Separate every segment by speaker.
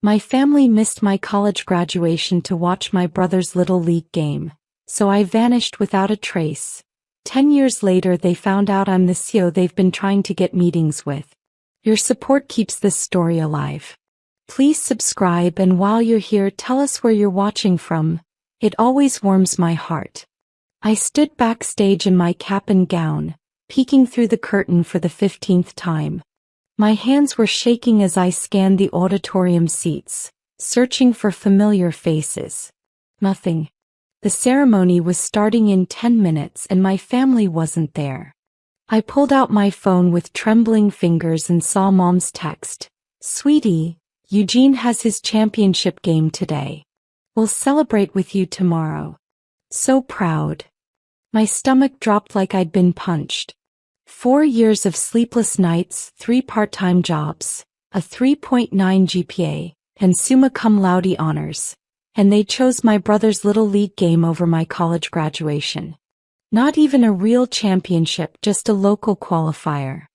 Speaker 1: My family missed my college graduation to watch my brother's Little League game, so I vanished without a trace. 10 years later they found out I'm the CEO they've been trying to get meetings with. Your support keeps this story alive. Please subscribe, and while you're here, tell us where you're watching from. It always warms my heart. I stood backstage in my cap and gown, peeking through the curtain for the 15th time. My hands were shaking as I scanned the auditorium seats, searching for familiar faces. Nothing. The ceremony was starting in 10 minutes and my family wasn't there. I pulled out my phone with trembling fingers and saw Mom's text. "Sweetie, Eugene has his championship game today. We'll celebrate with you tomorrow." So proud. My stomach dropped like I'd been punched. 4 years of sleepless nights, 3 part-time jobs, a 3.9 GPA, and summa cum laude honors. And they chose my brother's Little League game over my college graduation. Not even a real championship, just a local qualifier.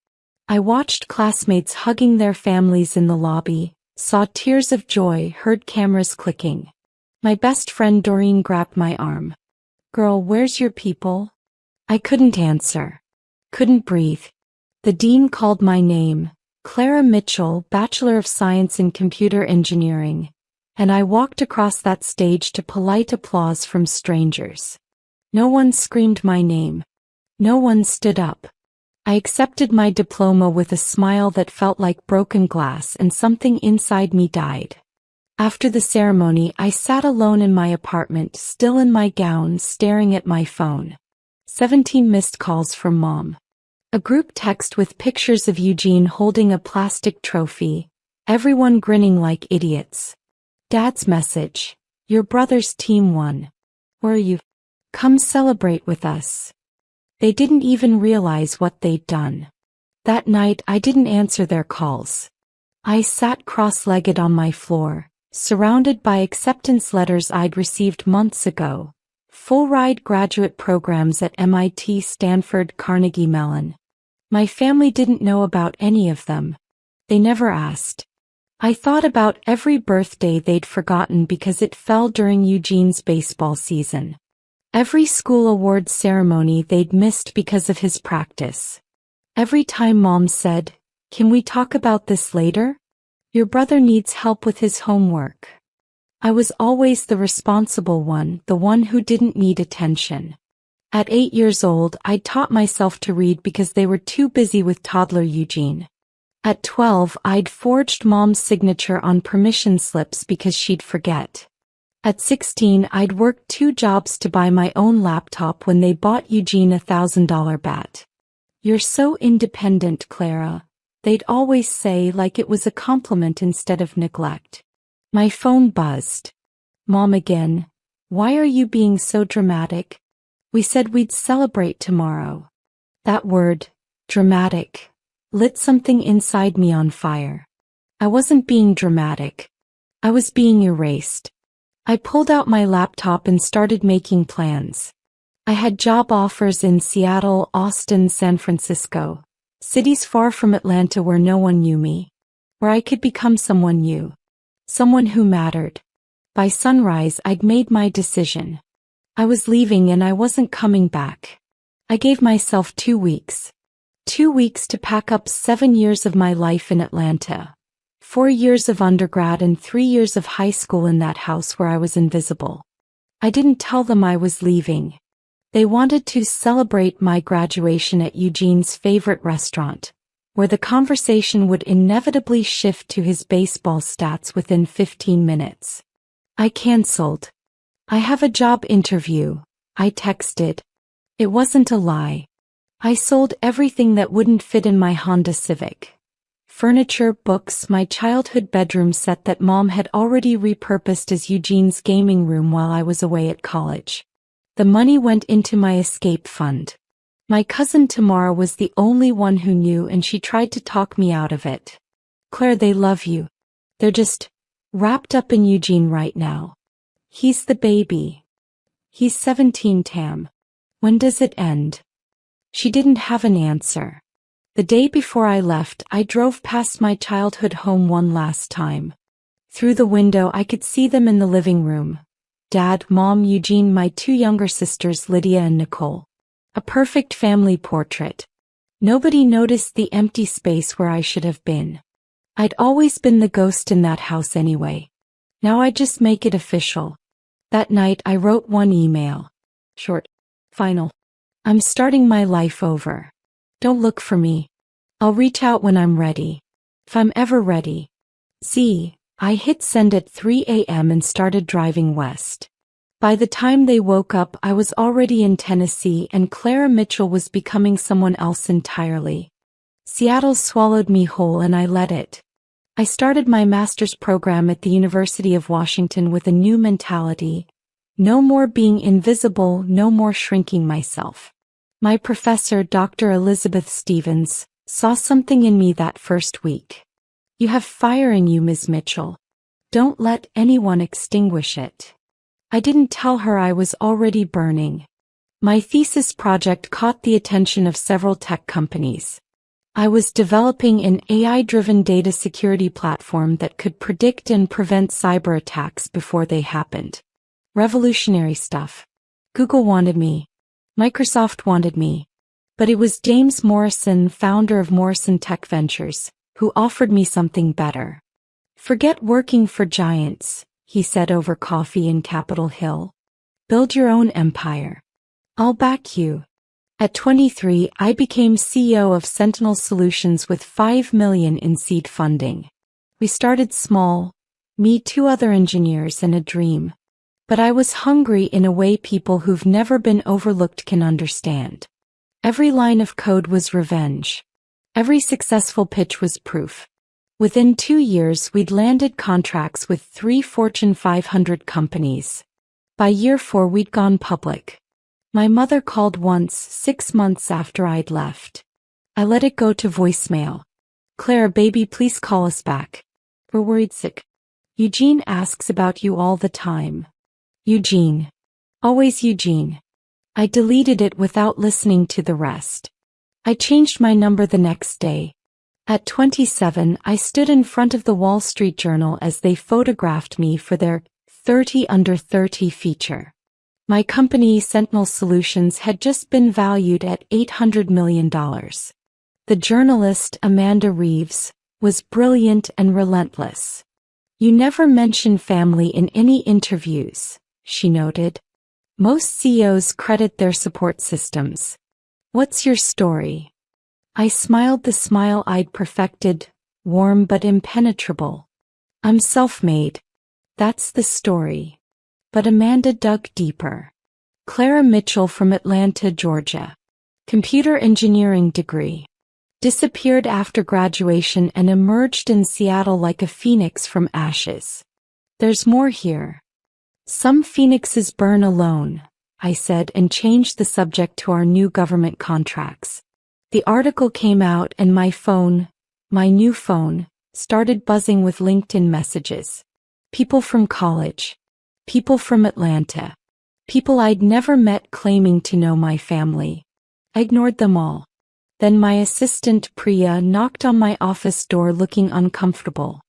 Speaker 1: I watched classmates hugging their families in the lobby, saw tears of joy, heard cameras clicking. My best friend Doreen grabbed my arm. "Girl, where's your people?" I couldn't answer. Couldn't breathe. The dean called my name, Clara Mitchell, Bachelor of Science in Computer Engineering, and I walked across that stage to polite applause from strangers. No one screamed my name. No one stood up. I accepted my diploma with a smile that felt like broken glass, and something inside me died. After the ceremony, I sat alone in my apartment, still in my gown, staring at my phone. 17 missed calls from Mom. A group text with pictures of Eugene holding a plastic trophy, everyone grinning like idiots. Dad's message: "Your brother's team won. Where are you? Come celebrate with us." They didn't even realize what they'd done. That night I didn't answer their calls. I sat cross-legged on my floor, surrounded by acceptance letters I'd received months ago. Full-ride graduate programs at MIT, Stanford, Carnegie Mellon. My family didn't know about any of them. They never asked. I thought about every birthday they'd forgotten because it fell during Eugene's baseball season. Every school awards ceremony they'd missed because of his practice. Every time Mom said, "Can we talk about this later? Your brother needs help with his homework." I was always the responsible one, the one who didn't need attention. At 8 years old, I'd taught myself to read because they were too busy with toddler Eugene. At 12, I'd forged Mom's signature on permission slips because she'd forget. At 16, I'd worked 2 jobs to buy my own laptop when they bought Eugene a $1,000 bat. "You're so independent, Clara," they'd always say, like it was a compliment instead of neglect. My phone buzzed. "Mom again. Why are you being so dramatic? We said we'd celebrate tomorrow." That word, dramatic, lit something inside me on fire. I wasn't being dramatic. I was being erased. I pulled out my laptop and started making plans. I had job offers in Seattle, Austin, San Francisco, cities far from Atlanta where no one knew me, where I could become someone new, someone who mattered. By sunrise, I'd made my decision. I was leaving and I wasn't coming back. I gave myself 2 weeks. 2 weeks to pack up 7 years of my life in Atlanta. 4 years of undergrad and 3 years of high school in that house where I was invisible. I didn't tell them I was leaving. They wanted to celebrate my graduation at Eugene's favorite restaurant, where the conversation would inevitably shift to his baseball stats within 15 minutes. I canceled. "I have a job interview," I texted. It wasn't a lie. I sold everything that wouldn't fit in my Honda Civic. Furniture, books, my childhood bedroom set that Mom had already repurposed as Eugene's gaming room while I was away at college. The money went into my escape fund. My cousin Tamara was the only one who knew, and she tried to talk me out of it. "Claire, they love you. They're just wrapped up in Eugene right now. He's the baby. He's 17, Tam. When does it end?" She didn't have an answer. The day before I left, I drove past my childhood home one last time. Through the window I could see them in the living room. Dad, Mom, Eugene, my two younger sisters Lydia and Nicole. A perfect family portrait. Nobody noticed the empty space where I should have been. I'd always been the ghost in that house anyway. Now I just make it official. That night I wrote one email. Short. Final. I'm starting my life over. Don't look for me. I'll reach out when I'm ready. If I'm ever ready. See, I hit send at 3 a.m. and started driving west. By the time they woke up, I was already in Tennessee and Clara Mitchell was becoming someone else entirely. Seattle swallowed me whole and I let it. I started my master's program at the University of Washington with a new mentality. No more being invisible, no more shrinking myself. My professor, Dr. Elizabeth Stevens, saw something in me that first week. You have fire in you, Ms. Mitchell. Don't let anyone extinguish it. I didn't tell her I was already burning. My thesis project caught the attention of several tech companies. I was developing an AI-driven data security platform that could predict and prevent cyber attacks before they happened. Revolutionary stuff. Google wanted me. Microsoft wanted me. But it was James Morrison, founder of Morrison Tech Ventures, who offered me something better. Forget working for giants, he said over coffee in Capitol Hill. Build your own empire. I'll back you. At 23, I became CEO of Sentinel Solutions with $5 million in seed funding. We started small, me, two other engineers, and a dream. But I was hungry in a way people who've never been overlooked can understand. Every line of code was revenge. Every successful pitch was proof. Within 2 years, we'd landed contracts with 3 Fortune 500 companies. By year 4, we'd gone public. My mother called once, 6 months after I'd left. I let it go to voicemail. Claire, baby, please call us back. We're worried sick. Eugene asks about you all the time. Eugene. Always Eugene. I deleted it without listening to the rest. I changed my number the next day. At 27, I stood in front of the Wall Street Journal as they photographed me for their 30 Under 30 feature. My company, Sentinel Solutions, had just been valued at $800 million. The journalist, Amanda Reeves, was brilliant and relentless. You never mention family in any interviews, she noted. Most CEOs credit their support systems. What's your story? I smiled the smile I'd perfected, warm but impenetrable. I'm self-made. That's the story. But Amanda dug deeper. Clara Mitchell from Atlanta, Georgia. Computer engineering degree. Disappeared after graduation and emerged in Seattle like a phoenix from ashes. There's more here. Some phoenixes burn alone, I said, and changed the subject to our new government contracts. The article came out and my phone, my new phone, started buzzing with LinkedIn messages. People from college. People from Atlanta. People I'd never met claiming to know my family. I ignored them all. Then my assistant Priya knocked on my office door looking uncomfortable.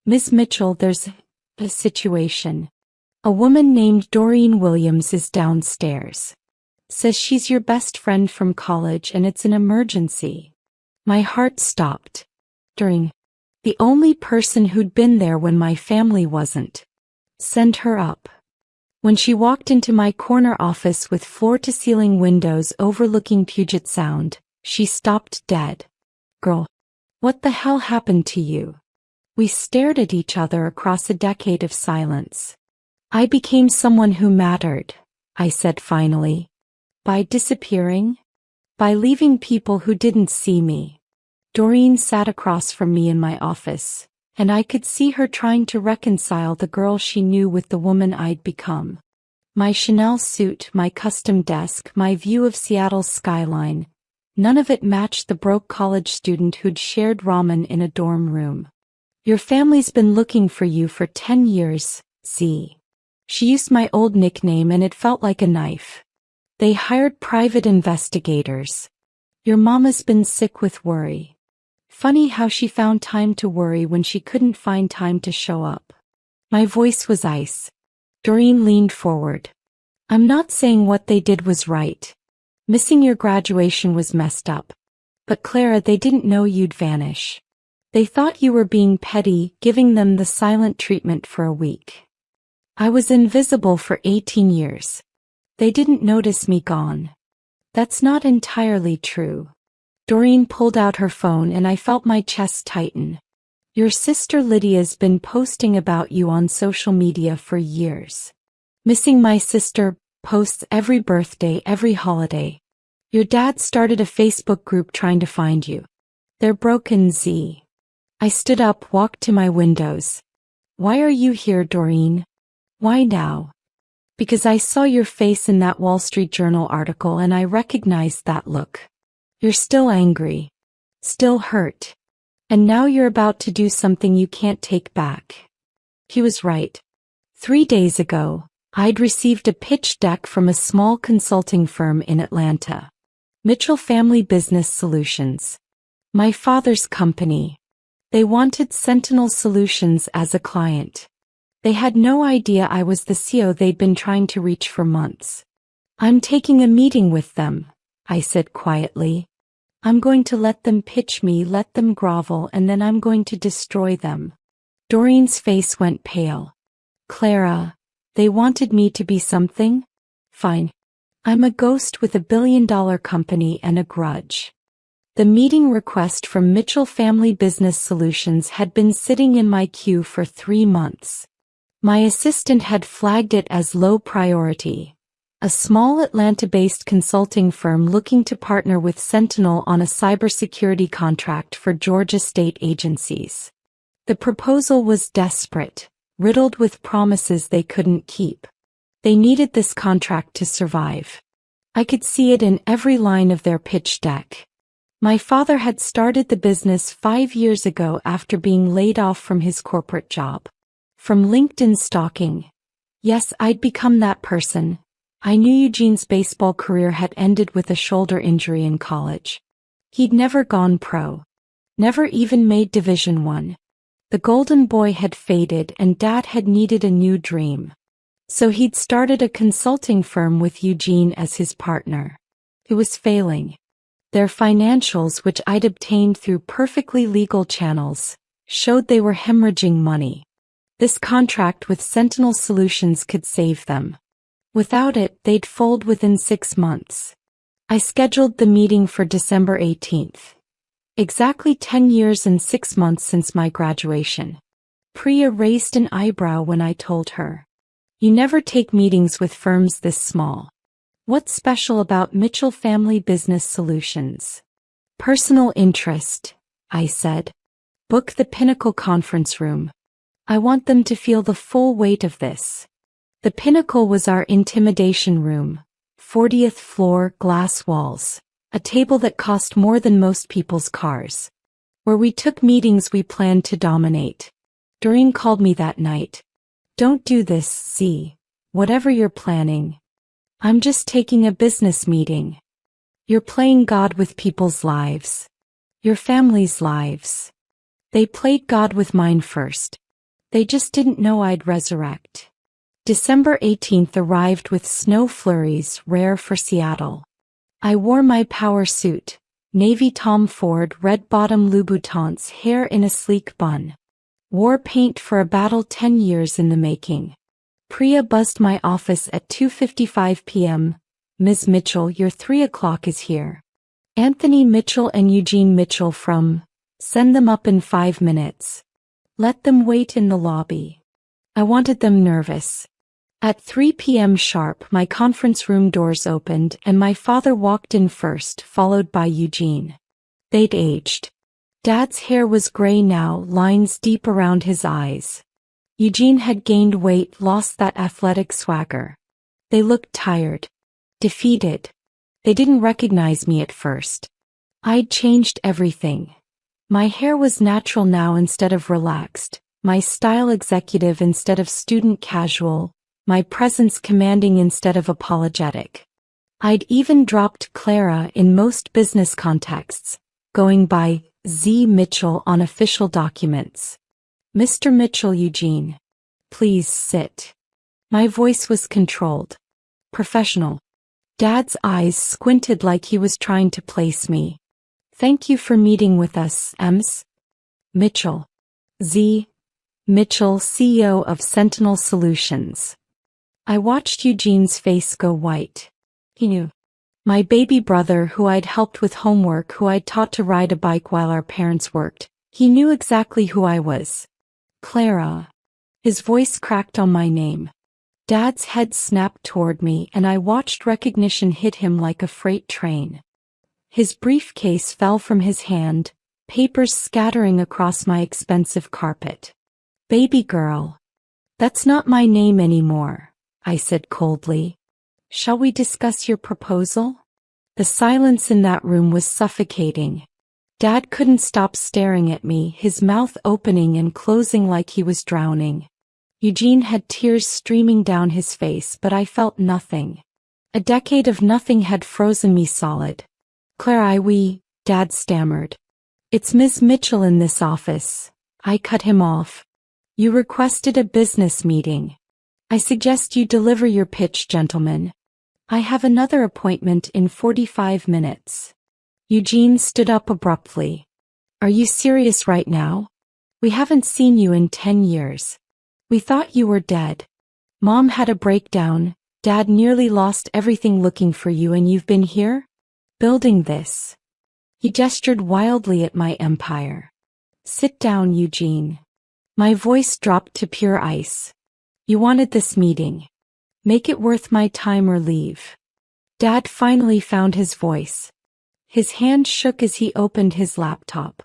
Speaker 1: Ms. Mitchell, there's a situation. A woman named Doreen Williams is downstairs. Says she's your best friend from college and it's an emergency. My heart stopped. The only person who'd been there when my family wasn't. Send her up. When she walked into my corner office with floor-to-ceiling windows overlooking Puget Sound, she stopped dead. Girl, what the hell happened to you? We stared at each other across a decade of silence. I became someone who mattered, I said finally. By disappearing? By leaving people who didn't see me. Doreen sat across from me in my office, and I could see her trying to reconcile the girl she knew with the woman I'd become. My Chanel suit, my custom desk, my view of Seattle's skyline, none of it matched the broke college student who'd shared ramen in a dorm room. Your family's been looking for you for 10 years, Z. She used my old nickname and it felt like a knife. They hired private investigators. Your mama's been sick with worry. Funny how she found time to worry when she couldn't find time to show up. My voice was ice. Doreen leaned forward. I'm not saying what they did was right. Missing your graduation was messed up. But Clara, they didn't know you'd vanish. They thought you were being petty, giving them the silent treatment for a week. I was invisible for 18 years. They didn't notice me gone. That's not entirely true. Doreen pulled out her phone and I felt my chest tighten. Your sister Lydia's been posting about you on social media for years. Missing my sister posts every birthday, every holiday. Your dad started a Facebook group trying to find you. They're broken, Z. I stood up, walked to my windows. Why are you here, Doreen? Why now? Because I saw your face in that Wall Street Journal article and I recognized that look. You're still angry. Still hurt. And now you're about to do something you can't take back. He was right. 3 days ago, I'd received a pitch deck from a small consulting firm in Atlanta. Mitchell Family Business Solutions. My father's company. They wanted Sentinel Solutions as a client. They had no idea I was the CEO they'd been trying to reach for months. I'm taking a meeting with them, I said quietly. I'm going to let them pitch me, let them grovel, and then I'm going to destroy them. Doreen's face went pale. Clara, they wanted me to be something? Fine. I'm a ghost with $1 billion company and a grudge. The meeting request from Mitchell Family Business Solutions had been sitting in my queue for 3 months. My assistant had flagged it as low priority. A small Atlanta-based consulting firm looking to partner with Sentinel on a cybersecurity contract for Georgia state agencies. The proposal was desperate, riddled with promises they couldn't keep. They needed this contract to survive. I could see it in every line of their pitch deck. My father had started the business 5 years ago after being laid off from his corporate job. From LinkedIn stalking. Yes, I'd become that person. I knew Eugene's baseball career had ended with a shoulder injury in college. He'd never gone pro. Never even made Division I. The golden boy had faded and Dad had needed a new dream. So he'd started a consulting firm with Eugene as his partner. It was failing. Their financials, which I'd obtained through perfectly legal channels, showed they were hemorrhaging money. This contract with Sentinel Solutions could save them. Without it, they'd fold within 6 months. I scheduled the meeting for December 18th. Exactly 10 years and 6 months since my graduation. Priya raised an eyebrow when I told her. You never take meetings with firms this small. What's special about Mitchell Family Business Solutions? Personal interest, I said. Book the Pinnacle conference room. I want them to feel the full weight of this. The Pinnacle was our intimidation room, 40th floor, glass walls, a table that cost more than most people's cars. Where we took meetings we planned to dominate. Doreen called me that night. Don't do this, Z. Whatever you're planning. I'm just taking a business meeting. You're playing God with people's lives. Your family's lives. They played God with mine first. They just didn't know I'd resurrect. December 18th arrived with snow flurries, rare for Seattle. I wore my power suit, navy Tom Ford red-bottom Louboutins, hair in a sleek bun. Wore paint for a battle 10 years in the making. Priya buzzed my office at 2:55 p.m. Ms. Mitchell, your 3 o'clock is here. Anthony Mitchell and Eugene Mitchell from. Send them up in 5 minutes. Let them wait in the lobby. I wanted them nervous. At 3 p.m. sharp, my conference room doors opened and my father walked in first, followed by Eugene. They'd aged. Dad's hair was gray now, lines deep around his eyes. Eugene had gained weight, lost that athletic swagger. They looked tired. Defeated. They didn't recognize me at first. I'd changed everything. My hair was natural now instead of relaxed, my style executive instead of student casual, my presence commanding instead of apologetic. I'd even dropped Clara in most business contexts, going by Z. Mitchell on official documents. Mr. Mitchell, Eugene. Please sit. My voice was controlled. Professional. Dad's eyes squinted like he was trying to place me. Thank you for meeting with us, Ms. Mitchell. Z. Mitchell, CEO of Sentinel Solutions. I watched Eugene's face go white. He knew. My baby brother, who I'd helped with homework, who I'd taught to ride a bike while our parents worked, he knew exactly who I was. Clara. His voice cracked on my name. Dad's head snapped toward me, and I watched recognition hit him like a freight train. His briefcase fell from his hand, papers scattering across my expensive carpet. Baby girl. That's not my name anymore, I said coldly. Shall we discuss your proposal? The silence in that room was suffocating. Dad couldn't stop staring at me, his mouth opening and closing like he was drowning. Eugene had tears streaming down his face, but I felt nothing. A decade of nothing had frozen me solid. Claire, Dad stammered. It's Ms. Mitchell in this office. I cut him off. You requested a business meeting. I suggest you deliver your pitch, gentlemen. I have another appointment in 45 minutes. Eugene stood up abruptly. Are you serious right now? We haven't seen you in 10 years. We thought you were dead. Mom had a breakdown, Dad nearly lost everything looking for you, and you've been here? Building this. He gestured wildly at my empire. Sit down, Eugene. My voice dropped to pure ice. You wanted this meeting. Make it worth my time or leave. Dad finally found his voice. His hand shook as he opened his laptop.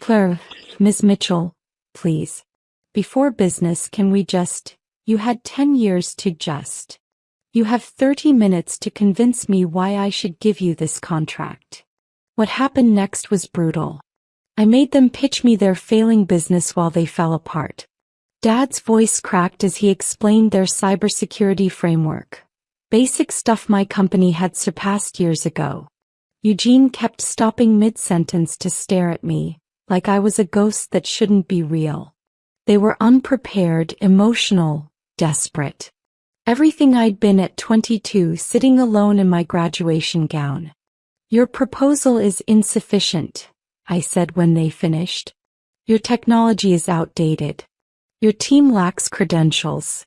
Speaker 1: Claire, Ms. Mitchell, please. Before business, can we just... You had 10 years to just... You have 30 minutes to convince me why I should give you this contract. What happened next was brutal. I made them pitch me their failing business while they fell apart. Dad's voice cracked as he explained their cybersecurity framework. Basic stuff my company had surpassed years ago. Eugene kept stopping mid-sentence to stare at me, like I was a ghost that shouldn't be real. They were unprepared, emotional, desperate. Everything I'd been at 22, sitting alone in my graduation gown. Your proposal is insufficient, I said when they finished. Your technology is outdated. Your team lacks credentials.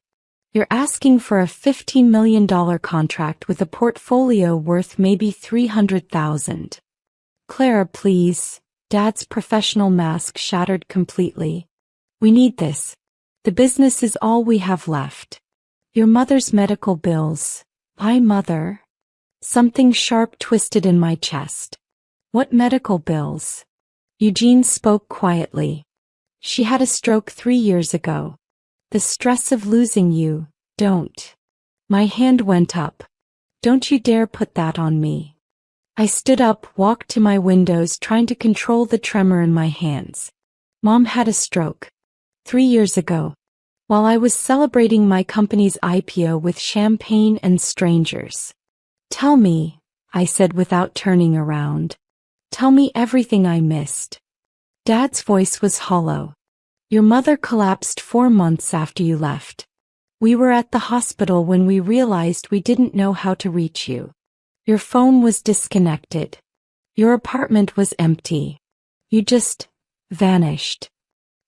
Speaker 1: You're asking for a $15 million contract with a portfolio worth maybe $300,000. Clara, please. Dad's professional mask shattered completely. We need this. The business is all we have left. Your mother's medical bills. My mother? Something sharp twisted in my chest. What medical bills? Eugene spoke quietly. She had a stroke 3 years ago. The stress of losing you, don't. My hand went up. Don't you dare put that on me. I stood up, walked to my windows, trying to control the tremor in my hands. Mom had a stroke. 3 years ago. While I was celebrating my company's IPO with champagne and strangers. Tell me, I said without turning around. Tell me everything I missed. Dad's voice was hollow. Your mother collapsed 4 months after you left. We were at the hospital when we realized we didn't know how to reach you. Your phone was disconnected. Your apartment was empty. You just vanished.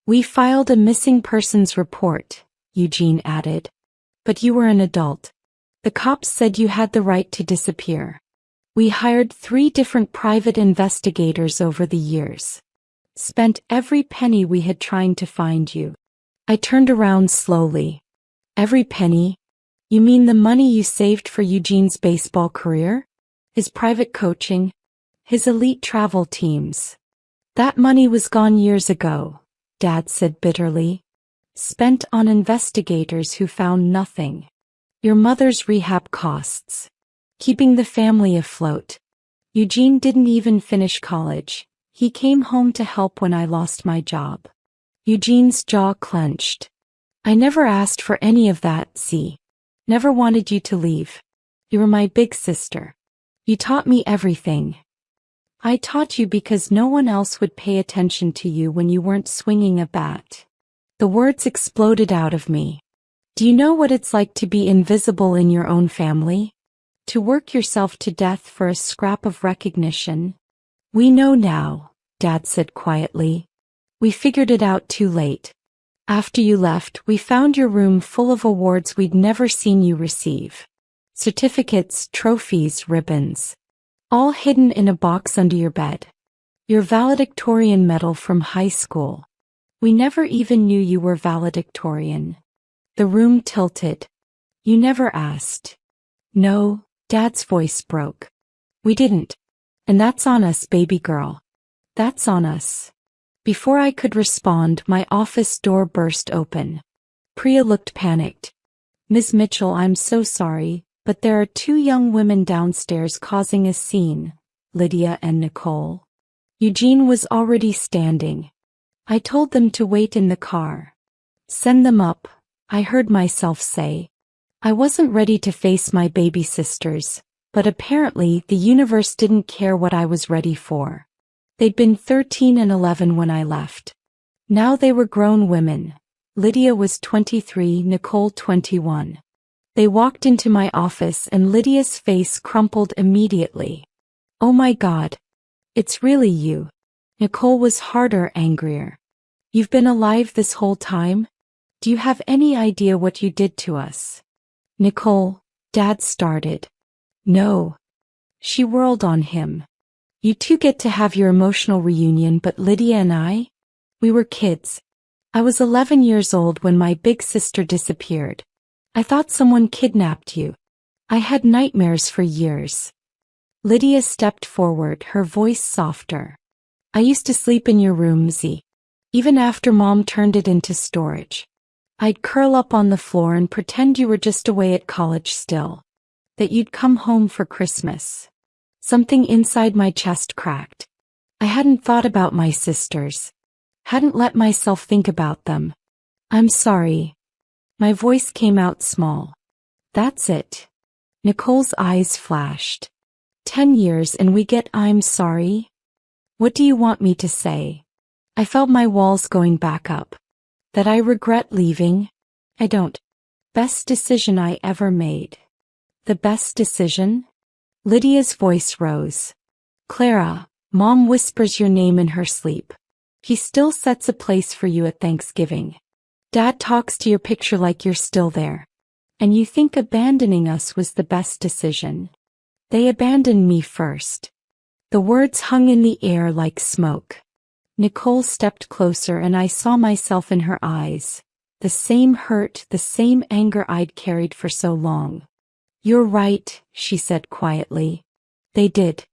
Speaker 1: We filed a missing persons report, Eugene added. But you were an adult. The cops said you had the right to disappear. We hired 3 different private investigators over the years. Spent every penny we had trying to find you. I turned around slowly. Every penny? You mean the money you saved for Eugene's baseball career? His private coaching? His elite travel teams? That money was gone years ago, Dad said bitterly. Spent on investigators who found nothing. Your mother's rehab costs. Keeping the family afloat. Eugene didn't even finish college. He came home to help when I lost my job. Eugene's jaw clenched. I never asked for any of that, see. Never wanted you to leave. You were my big sister. You taught me everything. I taught you because no one else would pay attention to you when you weren't swinging a bat. The words exploded out of me. Do you know what it's like to be invisible in your own family? To work yourself to death for a scrap of recognition? We know now, Dad said quietly. We figured it out too late. After you left, we found your room full of awards we'd never seen you receive. Certificates, trophies, ribbons. All hidden in a box under your bed. Your valedictorian medal from high school. We never even knew you were valedictorian. The room tilted. You never asked. No, Dad's voice broke. We didn't. And that's on us, baby girl. That's on us. Before I could respond, my office door burst open. Priya looked panicked. Ms. Mitchell, I'm so sorry, but there are two young women downstairs causing a scene, Lydia and Nicole. Eugene was already standing. I told them to wait in the car. Send them up, I heard myself say. I wasn't ready to face my baby sisters, but apparently the universe didn't care what I was ready for. They'd been 13 and 11 when I left. Now they were grown women. Lydia was 23, Nicole 21. They walked into my office and Lydia's face crumpled immediately. Oh my God. It's really you. Nicole was harder, angrier. You've been alive this whole time? Do you have any idea what you did to us? Nicole, Dad started. No. She whirled on him. You two get to have your emotional reunion, but Lydia and I? We were kids. I was 11 years old when my big sister disappeared. I thought someone kidnapped you. I had nightmares for years. Lydia stepped forward, her voice softer. I used to sleep in your room, Z. Even after Mom turned it into storage. I'd curl up on the floor and pretend you were just away at college still. That you'd come home for Christmas. Something inside my chest cracked. I hadn't thought about my sisters. Hadn't let myself think about them. I'm sorry. My voice came out small. That's it. Nicole's eyes flashed. 10 years and we get I'm sorry? What do you want me to say? I felt my walls going back up. That I regret leaving? I don't. Best decision I ever made. The best decision? Lydia's voice rose. Clara, Mom whispers your name in her sleep. He still sets a place for you at Thanksgiving. Dad talks to your picture like you're still there. And you think abandoning us was the best decision. They abandoned me first. The words hung in the air like smoke. Nicole stepped closer and I saw myself in her eyes. The same hurt, the same anger I'd carried for so long. You're right, she said quietly. They did.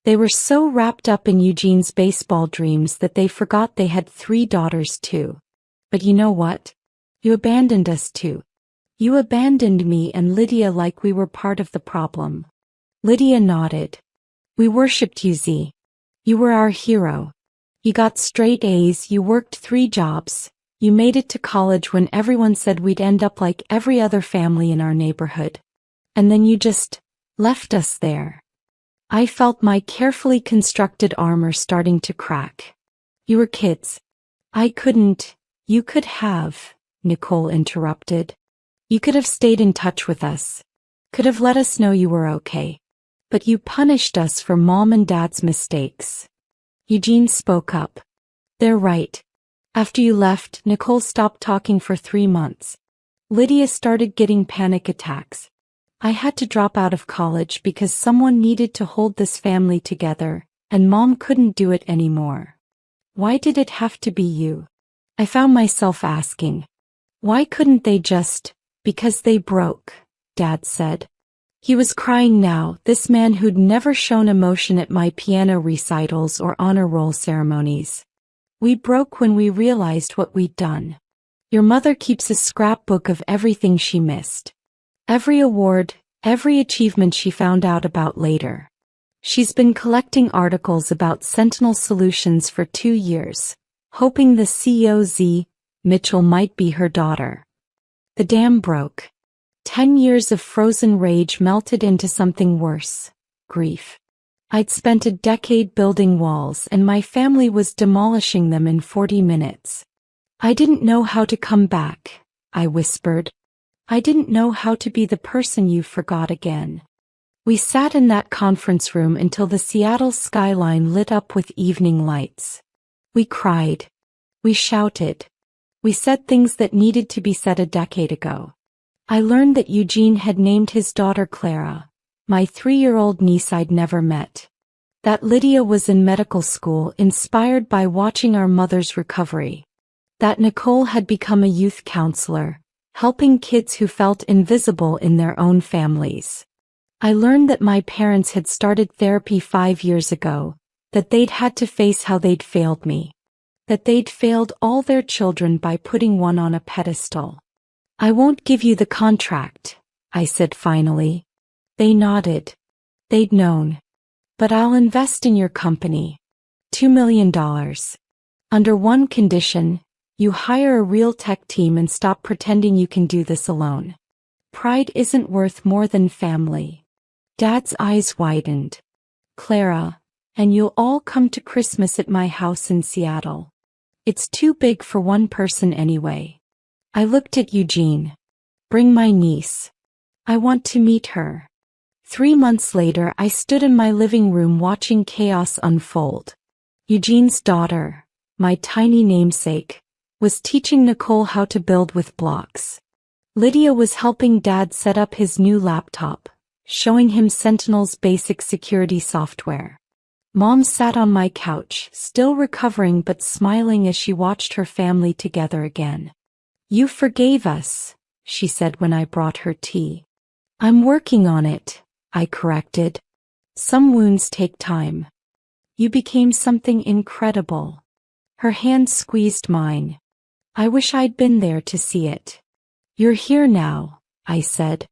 Speaker 1: They were so wrapped up in Eugene's baseball dreams that they forgot they had 3 daughters too. But you know what? You abandoned us too. You abandoned me and Lydia like we were part of the problem. Lydia nodded. We worshipped you, Z. You were our hero. You got straight A's, you worked 3 jobs. You made it to college when everyone said we'd end up like every other family in our neighborhood. And then you just left us there. I felt my carefully constructed armor starting to crack. You were kids. I couldn't. You could have, Nicole interrupted. You could have stayed in touch with us. Could have let us know you were okay. But you punished us for Mom and Dad's mistakes. Eugene spoke up. They're right. After you left, Nicole stopped talking for 3 months. Lydia started getting panic attacks. I had to drop out of college because someone needed to hold this family together, and Mom couldn't do it anymore. Why did it have to be you? I found myself asking. Why couldn't they just, because they broke, Dad said. He was crying now, this man who'd never shown emotion at my piano recitals or honor roll ceremonies. We broke when we realized what we'd done. Your mother keeps a scrapbook of everything she missed. Every award, every achievement she found out about later. She's been collecting articles about Sentinel Solutions for 2 years, hoping the CEO Z. Mitchell might be her daughter. The dam broke. 10 years of frozen rage melted into something worse, grief. I'd spent a decade building walls and my family was demolishing them in 40 minutes. I didn't know how to come back, I whispered. I didn't know how to be the person you forgot again. We sat in that conference room until the Seattle skyline lit up with evening lights. We cried. We shouted. We said things that needed to be said a decade ago. I learned that Eugene had named his daughter Clara, my 3-year-old niece I'd never met. That Lydia was in medical school inspired by watching our mother's recovery. That Nicole had become a youth counselor, helping kids who felt invisible in their own families. I learned that my parents had started therapy 5 years ago, that they'd had to face how they'd failed me. That they'd failed all their children by putting one on a pedestal. I won't give you the contract, I said finally. They nodded. They'd known. But I'll invest in your company. $2 million. Under one condition, you hire a real tech team and stop pretending you can do this alone. Pride isn't worth more than family. Dad's eyes widened. Clara, and you'll all come to Christmas at my house in Seattle. It's too big for one person anyway. I looked at Eugene. Bring my niece. I want to meet her. 3 months later, I stood in my living room watching chaos unfold. Eugene's daughter, my tiny namesake, was teaching Nicole how to build with blocks. Lydia was helping Dad set up his new laptop, showing him Sentinel's basic security software. Mom sat on my couch, still recovering but smiling as she watched her family together again. You forgave us, she said when I brought her tea. I'm working on it, I corrected. Some wounds take time. You became something incredible. Her hand squeezed mine. I wish I'd been there to see it. You're here now, I said.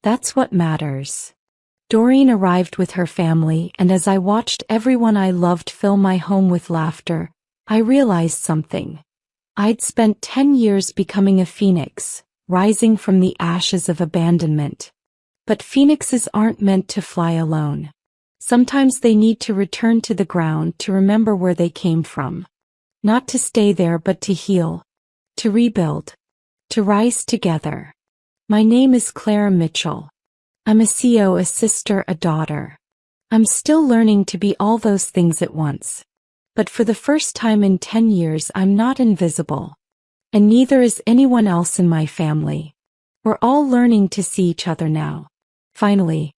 Speaker 1: That's what matters. Doreen arrived with her family, and as I watched everyone I loved fill my home with laughter, I realized something. I'd spent 10 years becoming a phoenix, rising from the ashes of abandonment. But phoenixes aren't meant to fly alone. Sometimes they need to return to the ground to remember where they came from. Not to stay there but to heal. To rebuild. To rise together. My name is Clara Mitchell. I'm a CEO, a sister, a daughter. I'm still learning to be all those things at once. But for the first time in 10 years I'm not invisible. And neither is anyone else in my family. We're all learning to see each other now. Finally,